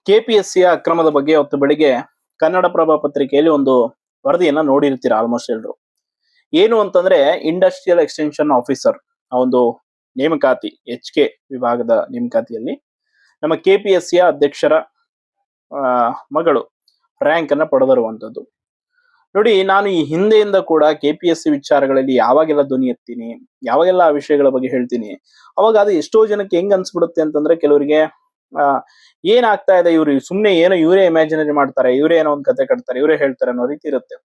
ಕೆಪಿಎಸ್ಸಿಯ ಅಕ್ರಮದ ಬಗ್ಗೆ ಇವತ್ತು ಬೆಳಿಗ್ಗೆ ಕನ್ನಡಪ್ರಭ ಪತ್ರಿಕೆಯಲ್ಲಿ ಒಂದು ವರದಿಯನ್ನ ನೋಡಿರ್ತೀರಾ ಆಲ್ಮೋಸ್ಟ್ ಎಲ್ರು. ಏನು ಅಂತಂದ್ರೆ ಇಂಡಸ್ಟ್ರಿಯಲ್ ಎಕ್ಸ್ಟೆನ್ಷನ್ ಆಫೀಸರ್ ಆ ಒಂದು ನೇಮಕಾತಿ HK ವಿಭಾಗದ ನೇಮಕಾತಿಯಲ್ಲಿ ನಮ್ಮ ಕೆಪಿಎಸ್ಸಿಯ ಅಧ್ಯಕ್ಷರ ಮಗಳು ರ್ಯಾಂಕ್ ಅನ್ನ ಪಡೆದಿರುವಂತದ್ದು. ನೋಡಿ, ನಾನು ಈ ಹಿಂದೆಯಿಂದ ಕೂಡ ಕೆಪಿಎಸ್ಸಿ ವಿಚಾರಗಳಲ್ಲಿ ಯಾವಾಗೆಲ್ಲ ಧ್ವನಿ ಎತ್ತೀನಿ, ಯಾವಾಗೆಲ್ಲ ಆ ವಿಷಯಗಳ ಬಗ್ಗೆ ಹೇಳ್ತೀನಿ, ಅವಾಗ ಅದು ಎಷ್ಟೋ ಜನಕ್ಕೆ ಹೆಂಗ್ ಅನ್ಸ್ಬಿಡುತ್ತೆ ಅಂತಂದ್ರೆ ಕೆಲವರಿಗೆ ಆ ಏನಾಗ್ತಾ ಇದೆ, ಇವ್ರು ಸುಮ್ನೆ ಏನೋ ಇವರೇ ಇಮ್ಯಾಜಿನರಿ ಮಾಡ್ತಾರೆ, ಇವರೇ ಏನೋ ಒಂದು ಕತೆ ಕಟ್ತಾರೆ, ಇವರೇ ಹೇಳ್ತಾರೆ ಅನ್ನೋ ರೀತಿ ಇರುತ್ತೆ.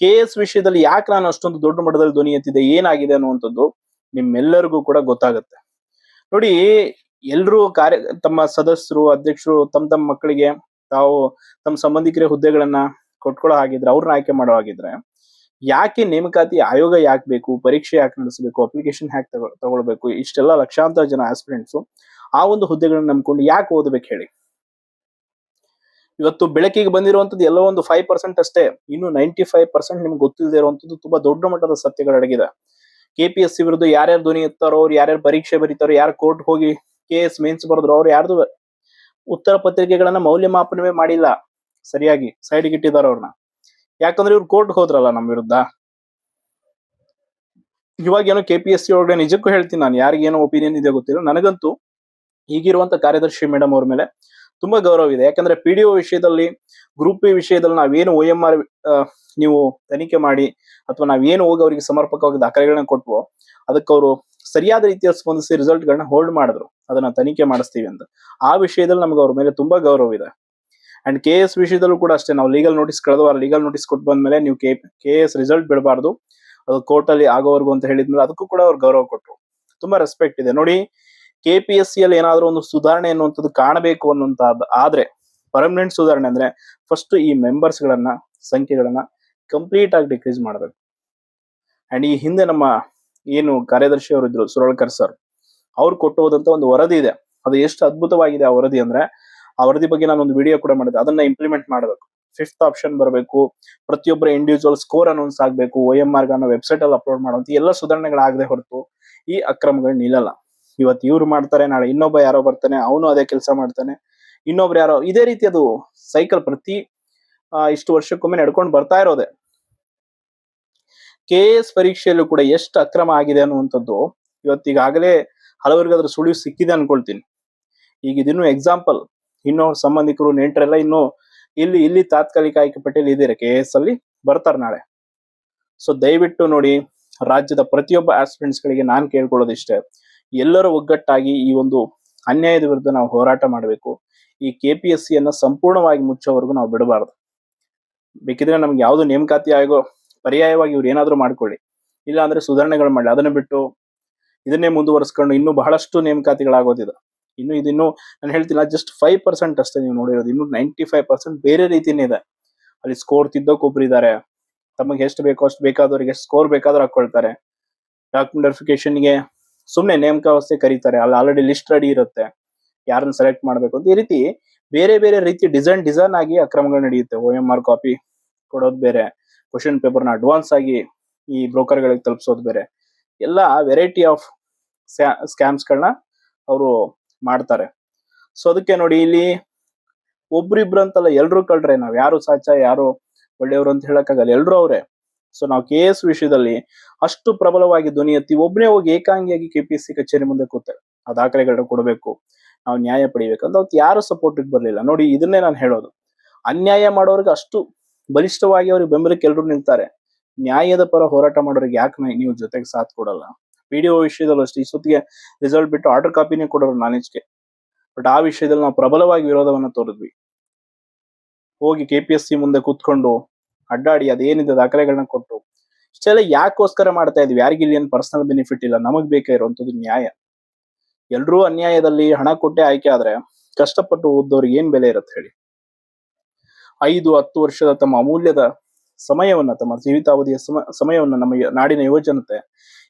KS ವಿಷಯದಲ್ಲಿ ಯಾಕೆ ನಾನು ಅಷ್ಟೊಂದು ದೊಡ್ಡ ಮಟ್ಟದಲ್ಲಿ ಧ್ವನಿ ಎತ್ತಿದೆ, ಏನಾಗಿದೆ ಅನ್ನುವಂಥದ್ದು ನಿಮ್ಮೆಲ್ಲರಿಗೂ ಕೂಡ ಗೊತ್ತಾಗುತ್ತೆ. ನೋಡಿ, ಎಲ್ರೂ ತಮ್ಮ ಸದಸ್ಯರು ಅಧ್ಯಕ್ಷರು ತಮ್ಮ ಮಕ್ಕಳಿಗೆ ತಾವು ತಮ್ಮ ಸಂಬಂಧಿಕರ ಹುದ್ದೆಗಳನ್ನ ಕೊಟ್ಕೊಳ್ಳೋ ಹಾಗಿದ್ರೆ, ಅವ್ರನ್ನ ಆಯ್ಕೆ ಮಾಡೋ ಹಾಗಿದ್ರೆ ಯಾಕೆ ನೇಮಕಾತಿ ಆಯೋಗ ಯಾಕೆ ಬೇಕು, ಪರೀಕ್ಷೆ ಯಾಕೆ ನಡೆಸಬೇಕು, ಅಪ್ಲಿಕೇಶನ್ ಯಾಕೆ ತಗೊಳ್ಬೇಕು, ಇಷ್ಟೆಲ್ಲ ಲಕ್ಷಾಂತರ ಜನ ಆಸ್ಪಿರೆಂಟ್ಸ್ ಆ ಒಂದು ಹುದ್ದೆಗಳನ್ನ ನಂಬ್ಕೊಂಡು ಯಾಕೆ ಓದಬೇಕು ಹೇಳಿ. ಇವತ್ತು ಬೆಳಕಿಗೆ ಬಂದಿರುವಂತದ್ದು ಎಲ್ಲೋ ಒಂದು 5% ಅಷ್ಟೇ, ಇನ್ನು 95% ನಿಮ್ಗೆ ಗೊತ್ತಿಲ್ಲದೆ ಇರುವಂತದ್ದು ತುಂಬಾ ದೊಡ್ಡ ಮಟ್ಟದ ಸತ್ಯಗಳಡಗಿದೆ. KPSC ವಿರುದ್ಧ ಯಾರ್ಯಾರು ಧ್ವನಿ ಎತ್ತಾರೋ, ಅವ್ರು ಯಾರ್ಯಾರು ಪರೀಕ್ಷೆ ಬರೀತಾರೋ, ಯಾರು ಕೋರ್ಟ್ ಹೋಗಿ KS ಮೇನ್ಸ್ ಬರೆದ್ರು, ಅವ್ರು ಯಾರ್ದು ಉತ್ತರ ಪತ್ರಿಕೆಗಳನ್ನ ಮೌಲ್ಯಮಾಪನವೇ ಮಾಡಿಲ್ಲ, ಸರಿಯಾಗಿ ಸೈಡ್ಗೆ ಇಟ್ಟಿದ್ದಾರೆ ಅವ್ರನ್ನ. ಯಾಕಂದ್ರೆ ಇವ್ರು ಕೋರ್ಟ್ ಹೋದ್ರಲ್ಲ ನಮ್ ವಿರುದ್ಧ. ಇವಾಗ ಏನೋ KPSC ಒಳಗಡೆ ನಿಜಕ್ಕೂ ಹೇಳ್ತೀನಿ, ನಾನು ಯಾರಿಗೇನೋ ಒಪಿನಿಯನ್ ಇದೆ ಗೊತ್ತಿಲ್ಲ, ನನಗಂತೂ ಈಗಿರುವಂತ ಕಾರ್ಯದರ್ಶಿ ಮೇಡಮ್ ಅವ್ರ ಮೇಲೆ ತುಂಬಾ ಗೌರವ ಇದೆ. ಯಾಕಂದ್ರೆ PDO ವಿಷಯದಲ್ಲಿ, ಗ್ರೂಪ್ ಬಿ ವಿಷಯದಲ್ಲಿ ನಾವೇನು OMR ನೀವು ತನಿಖೆ ಮಾಡಿ ಅಥವಾ ನಾವೇನು ಹೋಗಿ ಅವರಿಗೆ ಸಮರ್ಪಕವಾಗಿ ದಾಖಲೆಗಳನ್ನ ಕೊಟ್ವೋ ಅದಕ್ಕೆ ಅವರು ಸರಿಯಾದ ರೀತಿಯಲ್ಲಿ ಸ್ಪಂದಿಸಿ ರಿಸಲ್ಟ್ ಗಳನ್ನ ಹೋಲ್ಡ್ ಮಾಡಿದ್ರು, ಅದನ್ನ ತನಿಖೆ ಮಾಡಿಸ್ತೀವಿ ಅಂತ. ಆ ವಿಷಯದಲ್ಲಿ ನಮ್ಗೆ ಅವ್ರ ಮೇಲೆ ತುಂಬಾ ಗೌರವ ಇದೆ. ಅಂಡ್ KS ವಿಷಯದಲ್ಲೂ ಕೂಡ ಅಷ್ಟೇ, ನಾವು ಲೀಗಲ್ ನೋಟಿಸ್ ಕಳೆದ ವಾರ ಲೀಗಲ್ ನೋಟಿಸ್ ಕೊಟ್ಟು ಬಂದ್ಮೇಲೆ ನೀವು KS ರಿಸಲ್ಟ್ ಬಿಡಬಾರ್ದು, ಅದು ಕೋರ್ಟ್ ಅಲ್ಲಿ ಆಗೋವರೆಗೂ ಅಂತ ಹೇಳಿದ್ಮೇಲೆ ಅದಕ್ಕೂ ಕೂಡ ಅವ್ರು ಗೌರವ ಕೊಟ್ಟರು. ತುಂಬಾ ರೆಸ್ಪೆಕ್ಟ್ ಇದೆ. ನೋಡಿ, KPSC ಅಲ್ಲಿ ಏನಾದ್ರೂ ಒಂದು ಸುಧಾರಣೆ ಅನ್ನುವಂಥದ್ದು ಕಾಣಬೇಕು ಅನ್ನುವಂತ ಆದ್ರೆ, ಪರ್ಮನೆಂಟ್ ಸುಧಾರಣೆ ಅಂದ್ರೆ ಫಸ್ಟ್ ಈ ಮೆಂಬರ್ಸ್ ಗಳನ್ನ ಸಂಖ್ಯೆಗಳನ್ನ ಕಂಪ್ಲೀಟ್ ಆಗಿ ಡಿಕ್ರೀಸ್ ಮಾಡಬೇಕು. ಅಂಡ್ ಈ ಹಿಂದೆ ನಮ್ಮ ಏನು ಕಾರ್ಯದರ್ಶಿ ಅವರು ಇದ್ರು ಸುರಳ್ಕರ್ ಸರ್, ಅವ್ರು ಕೊಟ್ಟು ಹೋದಂತ ಒಂದು ವರದಿ ಇದೆ, ಅದು ಎಷ್ಟು ಅದ್ಭುತವಾಗಿದೆ ಆ ವರದಿ ಅಂದ್ರೆ, ಆ ವರದಿ ಬಗ್ಗೆ ನಾನು ಒಂದು ವಿಡಿಯೋ ಕೂಡ ಮಾಡಿದ್ದೆ. ಅದನ್ನ ಇಂಪ್ಲಿಮೆಂಟ್ ಮಾಡಬೇಕು. 5th ಆಪ್ಷನ್ ಬರಬೇಕು, ಪ್ರತಿಯೊಬ್ಬರ ಇಂಡಿವಿಜುವಲ್ ಸ್ಕೋರ್ ಅನೌನ್ಸ್ ಆಗ್ಬೇಕು, OMR ಗಳನ್ನ ವೆಬ್ಸೈಟ್ ಅಲ್ಲಿ ಅಪ್ಲೋಡ್ ಮಾಡುವಂತ ಎಲ್ಲ ಸುಧಾರಣೆಗಳಾಗದೆ ಹೊರತು ಈ ಅಕ್ರಮಗಳು ನಿಲ್ಲಲ್ಲ. ಇವತ್ತು ಇವ್ರು ಮಾಡ್ತಾರೆ, ನಾಳೆ ಇನ್ನೊಬ್ಬ ಯಾರೋ ಬರ್ತಾನೆ, ಅವನು ಅದೇ ಕೆಲಸ ಮಾಡ್ತಾನೆ, ಇನ್ನೊಬ್ರು ಯಾರೋ, ಇದೇ ರೀತಿ ಅದು ಸೈಕಲ್ ಪ್ರತಿ ಇಷ್ಟು ವರ್ಷಕ್ಕೊಮ್ಮೆ ನಡ್ಕೊಂಡು ಬರ್ತಾ ಇರೋದೆ. KS ಪರೀಕ್ಷೆಯಲ್ಲೂ ಕೂಡ ಎಷ್ಟು ಅಕ್ರಮ ಆಗಿದೆ ಅನ್ನುವಂಥದ್ದು ಇವತ್ತೀಗಾಗಲೇ ಹಲವರಿಗೆ ಅದ್ರ ಸುಳಿವು ಸಿಕ್ಕಿದೆ ಅನ್ಕೊಳ್ತೀನಿ. ಈಗ ಇದಿನ್ನು ಎಕ್ಸಾಂಪಲ್, ಇನ್ನೂ ಸಂಬಂಧಿಕರು ನೆಂಟರೆಲ್ಲ ಇನ್ನು ಇಲ್ಲಿ ತಾತ್ಕಾಲಿಕ ಆಯ್ಕೆ ಪಟ್ಟಿಯಲ್ಲಿ ಇದ್ದೀರಾ, KS ಅಲ್ಲಿ ಬರ್ತಾರೆ ನಾಳೆ. ಸೊ ದಯವಿಟ್ಟು ನೋಡಿ, ರಾಜ್ಯದ ಪ್ರತಿಯೊಬ್ಬ ಆಸ್ಪಿರೆಂಟ್ಸ್ ಗಳಿಗೆ ನಾನ್ ಕೇಳ್ಕೊಳ್ಳೋದಿಷ್ಟೇ, ಎಲ್ಲರೂ ಒಗ್ಗಟ್ಟಾಗಿ ಈ ಒಂದು ಅನ್ಯಾಯದ ವಿರುದ್ಧ ನಾವು ಹೋರಾಟ ಮಾಡಬೇಕು. ಈ KPSC ಅನ್ನ ಸಂಪೂರ್ಣವಾಗಿ ಮುಚ್ಚೋವರೆಗೂ ನಾವು ಬಿಡಬಾರ್ದು. ಬೇಕಿದ್ರೆ ನಮ್ಗೆ ಯಾವ್ದು ನೇಮಕಾತಿ ಆಯೋಗ ಪರ್ಯಾಯವಾಗಿ ಇವ್ರು ಏನಾದ್ರು ಮಾಡ್ಕೊಳ್ಳಿ, ಇಲ್ಲ ಅಂದ್ರೆ ಸುಧಾರಣೆಗಳು ಮಾಡಲಿ. ಅದನ್ನ ಬಿಟ್ಟು ಇದನ್ನೇ ಮುಂದುವರಿಸ್ಕೊಂಡು ಇನ್ನೂ ಬಹಳಷ್ಟು ನೇಮಕಾತಿಗಳಾಗೋದಿದೆ. ಇದಿನ್ನು ನಾನು ಹೇಳ್ತಿಲ್ಲ, ಜಸ್ಟ್ 5% ಅಷ್ಟೇ ನೀವು ನೋಡಿರೋದು. ಇನ್ನು 95% ಬೇರೆ ರೀತಿನೇ ಇದೆ. ಅಲ್ಲಿ ಸ್ಕೋರ್ ತಿದ್ದೋಕೊಬ್ರು ಇದ್ದಾರೆ, ತಮಗೆ ಎಷ್ಟು ಬೇಕೋ ಅಷ್ಟು ಬೇಕಾದವರಿಗೆ ಎಷ್ಟು ಸ್ಕೋರ್ ಬೇಕಾದ್ರೂ ಹಾಕೊಳ್ತಾರೆ. ಡಾಕ್ಯುಮೆಂಟ್ ವೆರಿಫಿಕೇಶನ್ಗೆ ಸುಮ್ನೆ ನೇಮಕಾವಸ್ಥೆ ಕರೀತಾರೆ, ಅಲ್ಲಿ ಆಲ್ರೆಡಿ ಲಿಸ್ಟ್ ರೆಡಿ ಇರುತ್ತೆ, ಯಾರನ್ನ ಸೆಲೆಕ್ಟ್ ಮಾಡ್ಬೇಕು ಅಂತ. ಈ ರೀತಿ ಬೇರೆ ಬೇರೆ ರೀತಿ ಡಿಸೈನ್ ಆಗಿ ಅಕ್ರಮಗಳು ನಡೆಯುತ್ತೆ. OMR ಕಾಪಿ ಕೊಡೋದು ಬೇರೆ, ಕ್ವಶನ್ ಪೇಪರ್ನ ಅಡ್ವಾನ್ಸ್ ಆಗಿ ಈ ಬ್ರೋಕರ್ ಗಳಿಗೆ ತಲುಪಿಸೋದು ಬೇರೆ, ಎಲ್ಲ ವೆರೈಟಿ ಆಫ್ ಸ್ಕ್ಯಾಮ್ಸ್ ಗಳನ್ನ ಅವರು ಮಾಡ್ತಾರೆ. ಸೊ ಅದಕ್ಕೆ ನೋಡಿ, ಇಲ್ಲಿ ಒಬ್ರಿಬ್ರು ಅಂತಲ್ಲ, ಎಲ್ರು ಕಳ್ರೆ. ನಾವ್ ಯಾರು ಸಾಚ ಯಾರು ಒಳ್ಳೆಯವರು ಅಂತ ಹೇಳಕ್ಕಾಗಲ್ಲ, ಎಲ್ರು ಅವ್ರೆ. ಸೊ ನಾವು KS ವಿಷಯದಲ್ಲಿ ಅಷ್ಟು ಪ್ರಬಲವಾಗಿ ಧ್ವನಿ ಎತ್ತಿ ಒಬ್ಬನೇ ಹೋಗಿ ಏಕಾಂಗಿಯಾಗಿ KPSC ಕಚೇರಿ ಮುಂದೆ ಕೂತಾರೆ, ಆ ದಾಖಲೆಗಳನ್ನ ಕೊಡಬೇಕು, ನಾವು ನ್ಯಾಯ ಪಡಿಬೇಕಂತ ಅವತ್ತು ಯಾರು ಸಪೋರ್ಟಿಗೆ ಬರ್ಲಿಲ್ಲ. ನೋಡಿ, ಇದನ್ನೇ ನಾನು ಹೇಳೋದು, ಅನ್ಯಾಯ ಮಾಡೋರಿಗೆ ಅಷ್ಟು ಬಲಿಷ್ಠವಾಗಿ ಅವ್ರಿಗೆ ಬೆಂಬಲಕ್ಕೆ ಎಲ್ರು ನಿಲ್ತಾರೆ, ನ್ಯಾಯದ ಪರ ಹೋರಾಟ ಮಾಡೋರಿಗೆ ಯಾಕೆ ನೀವು ಜೊತೆಗೆ ಸಾಥ್ ಕೊಡಲ್ಲ. PDO ವಿಷಯದಲ್ಲೂ ಅಷ್ಟೇ, ಇಷ್ಟೊತ್ತಿಗೆ ರಿಸಲ್ಟ್ ಬಿಟ್ಟು ಆರ್ಡರ್ ಕಾಪಿನೇ ಕೊಡೋರು ನಾಲೆಜ್ಗೆ. ಬಟ್ ಆ ವಿಷಯದಲ್ಲಿ ನಾವು ಪ್ರಬಲವಾಗಿ ವಿರೋಧವನ್ನ ತೋರಿದ್ವಿ. ಹೋಗಿ KPSC ಮುಂದೆ ಕೂತ್ಕೊಂಡು ಅಡ್ಡಾಡಿ ಅದೇನಿದೆ ದಾಖಲೆಗಳನ್ನ ಕೊಟ್ಟು ಇಷ್ಟೆಲ್ಲ ಯಾಕೋಸ್ಕರ ಮಾಡ್ತಾ ಇದೀವಿ? ಯಾರಿಗಿಲ್ಲಿ ಏನ್ ಪರ್ಸನಲ್ ಬೆನಿಫಿಟ್ ಇಲ್ಲ, ನಮಗ್ ಬೇಕಾ ಇರುವಂತದ್ದು ನ್ಯಾಯ. ಎಲ್ರೂ ಅನ್ಯಾಯದಲ್ಲಿ ಹಣ ಕೊಟ್ಟೆ ಆಯ್ಕೆ ಆದ್ರೆ ಕಷ್ಟಪಟ್ಟು ಓದೋರಿಗೆ ಏನ್ ಬೆಲೆ ಇರುತ್ತೆ ಹೇಳಿ? 5-10 ವರ್ಷದ ತಮ್ಮ ಅಮೂಲ್ಯದ ಸಮಯವನ್ನ, ತಮ್ಮ ಜೀವಿತಾವಧಿಯ ಸಮಯವನ್ನ ನಮ್ಮ ನಾಡಿನ ಯುವಜನತೆ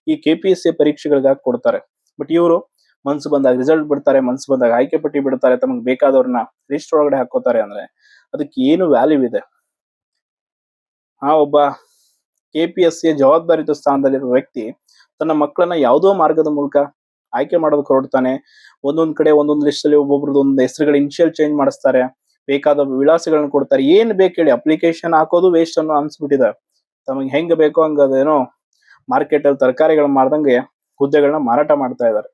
ಈ KPSC ಪರೀಕ್ಷೆಗಳಿಗಾಗಿ ಕೊಡ್ತಾರೆ. ಬಟ್ ಇವರು ಮನ್ಸು ಬಂದಾಗ ರಿಸಲ್ಟ್ ಬಿಡ್ತಾರೆ, ಮನ್ಸು ಬಂದಾಗ ಆಯ್ಕೆ ಪಟ್ಟಿ ಬಿಡ್ತಾರೆ, ತಮಗೆ ಬೇಕಾದವ್ರನ್ನ ಲಿಸ್ಟ್ ಒಳಗಡೆ ಹಾಕೋತಾರೆ. ಅಂದ್ರೆ ಅದಕ್ಕೆ ಏನು ವ್ಯಾಲ್ಯೂ ಇದೆ? ಒಬ್ಬ KPSC ಜವಾಬ್ದಾರಿತ ಸ್ಥಾನದಲ್ಲಿರುವ ವ್ಯಕ್ತಿ ತನ್ನ ಮಕ್ಕಳನ್ನ ಯಾವುದೋ ಮಾರ್ಗದ ಮೂಲಕ ಆಯ್ಕೆ ಮಾಡೋದಕ್ಕೆ ಹೊರಡ್ತಾನೆ. ಒಂದೊಂದ್ ಕಡೆ ಒಂದೊಂದು ಲಿಸ್ಟ್ ಅಲ್ಲಿ ಒಬ್ಬೊಬ್ರದ್ದು ಒಂದು ಹೆಸರುಗಳ ಇನಿಷಿಯಲ್ ಚೇಂಜ್ ಮಾಡಿಸ್ತಾರೆ, ಬೇಕಾದ ವಿಳಾಸಗಳನ್ನ ಕೊಡ್ತಾರೆ. ಏನ್ ಬೇಕು ಹೇಳಿ, ಅಪ್ಲಿಕೇಶನ್ ಹಾಕೋದು ವೇಸ್ಟ್ ಅನ್ನೋ ಅನ್ಸ್ಬಿಟ್ಟಿದೆ. ತಮಗೆ ಹೆಂಗ್ ಬೇಕೋ ಹಂಗ ಅದೇನೋ ಮಾರ್ಕೆಟ್ ಅಲ್ಲಿ ತರಕಾರಿಗಳನ್ನ ಮಾರ್ದಂಗೆ ಹುದ್ದೆಗಳನ್ನ ಮಾರಾಟ ಮಾಡ್ತಾ ಇದ್ದಾರೆ.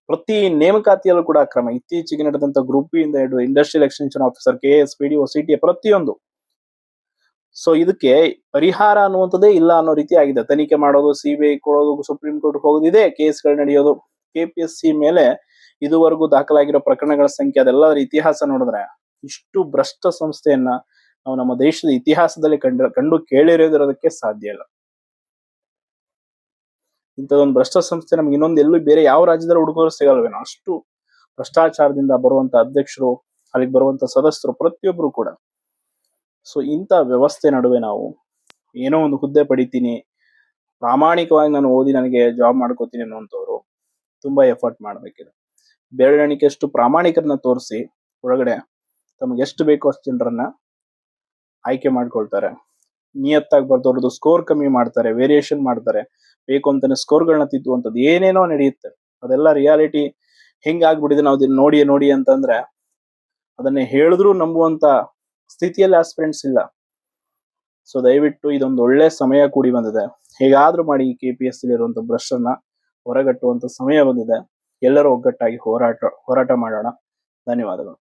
ಪ್ರತಿ ನೇಮಕಾತಿಯಲ್ಲೂ ಕೂಡ ಅಕ್ರಮ. ಇತ್ತೀಚೆಗೆ ನಡೆದಂತ ಗ್ರೂಪ್ ಇಂದ ಹಿಡಿದು industrial extension officer, KS, PDO, CTA ಪ್ರತಿಯೊಂದು. ಸೊ ಇದಕ್ಕೆ ಪರಿಹಾರ ಅನ್ನುವಂಥದ್ದೇ ಇಲ್ಲ ಅನ್ನೋ ರೀತಿ ಆಗಿದೆ. ತನಿಖೆ ಮಾಡೋದು, CBI ಕೊಡೋದು, ಸುಪ್ರೀಂ ಕೋರ್ಟ್ ಹೋಗೋದು, ಇದೇ ಕೇಸ್ಗಳು ನಡೆಯೋದು. KPSC ಮೇಲೆ ಇದುವರೆಗೂ ದಾಖಲಾಗಿರೋ ಪ್ರಕರಣಗಳ ಸಂಖ್ಯೆ, ಅದೆಲ್ಲದರ ಇತಿಹಾಸ ನೋಡಿದ್ರೆ ಇಷ್ಟು ಭ್ರಷ್ಟ ಸಂಸ್ಥೆಯನ್ನ ನಾವು ನಮ್ಮ ದೇಶದ ಇತಿಹಾಸದಲ್ಲಿ ಕಂಡು ಕೇಳಿರೋದಕ್ಕೆ ಸಾಧ್ಯ ಇಲ್ಲ. ಇಂಥದೊಂದು ಭ್ರಷ್ಟ ಸಂಸ್ಥೆ ನಮ್ಗೆ ಇನ್ನೊಂದು ಎಲ್ಲೂ ಬೇರೆ ಯಾವ ರಾಜ್ಯದಲ್ಲಿ ಹುಡುಕೋರು ಸಿಗಲ್ವೇನೋ, ಅಷ್ಟು ಭ್ರಷ್ಟಾಚಾರದಿಂದ ಬರುವಂತ ಅಧ್ಯಕ್ಷರು, ಅಲ್ಲಿಗೆ ಬರುವಂತ ಸದಸ್ಯರು ಪ್ರತಿಯೊಬ್ರು ಕೂಡ. ಸೊ ಇಂಥ ವ್ಯವಸ್ಥೆ ನಡುವೆ ನಾವು ಏನೋ ಒಂದು ಹುದ್ದೆ ಪಡಿತೀನಿ, ಪ್ರಾಮಾಣಿಕವಾಗಿ ನಾನು ಓದಿ ನನಗೆ ಜಾಬ್ ಮಾಡ್ಕೋತೀನಿ ಅನ್ನುವಂಥವ್ರು ತುಂಬಾ ಎಫರ್ಟ್ ಮಾಡ್ಬೇಕಿದೆ. ಬೆರಳೆಣಿಕೆಯಷ್ಟು ಪ್ರಾಮಾಣಿಕರನ್ನ ತೋರಿಸಿ ಒಳಗಡೆ ತಮಗೆ ಎಷ್ಟು ಬೇಕೋ ಅಷ್ಟು ಜನರನ್ನ ಆಯ್ಕೆ ಮಾಡ್ಕೊಳ್ತಾರೆ. ನಿಯತ್ತಾಗಿ ಬರ್ದವ್ರದ್ದು ಸ್ಕೋರ್ ಕಮ್ಮಿ ಮಾಡ್ತಾರೆ, ವೇರಿಯೇಷನ್ ಮಾಡ್ತಾರೆ, ಬೇಕು ಅಂತಾನೆ ಸ್ಕೋರ್ಗಳನ್ನ ತಿದ್ದುವಂಥದ್ದು ಏನೇನೋ ನಡೆಯುತ್ತೆ. ಅದೆಲ್ಲ ರಿಯಾಲಿಟಿ ಹೆಂಗಾಗ್ಬಿಟ್ಟಿದೆ ನಾವು ಇದನ್ನ ನೋಡಿ ಅಂತಂದ್ರೆ ಅದನ್ನೇ ಹೇಳಿದ್ರು ನಂಬುವಂತ ಸ್ಥಿತಿಯಲ್ಲಿ ಆಸ್ಪಿರೆಂಟ್ಸ್ ಇಲ್ಲ. ಸೊ ದಯವಿಟ್ಟು ಇದೊಂದು ಒಳ್ಳೆ ಸಮಯ ಕೂಡಿ ಬಂದಿದೆ. ಹೇಗಾದ್ರೂ ಮಾಡಿ KPSC ಇರುವಂತ ಭ್ರಷ್ಟರನ್ನ ಹೊರಗಟ್ಟುವಂತ ಸಮಯ ಬಂದಿದೆ. ಎಲ್ಲರೂ ಒಗ್ಗಟ್ಟಾಗಿ ಹೋರಾಟ ಮಾಡೋಣ. ಧನ್ಯವಾದಗಳು.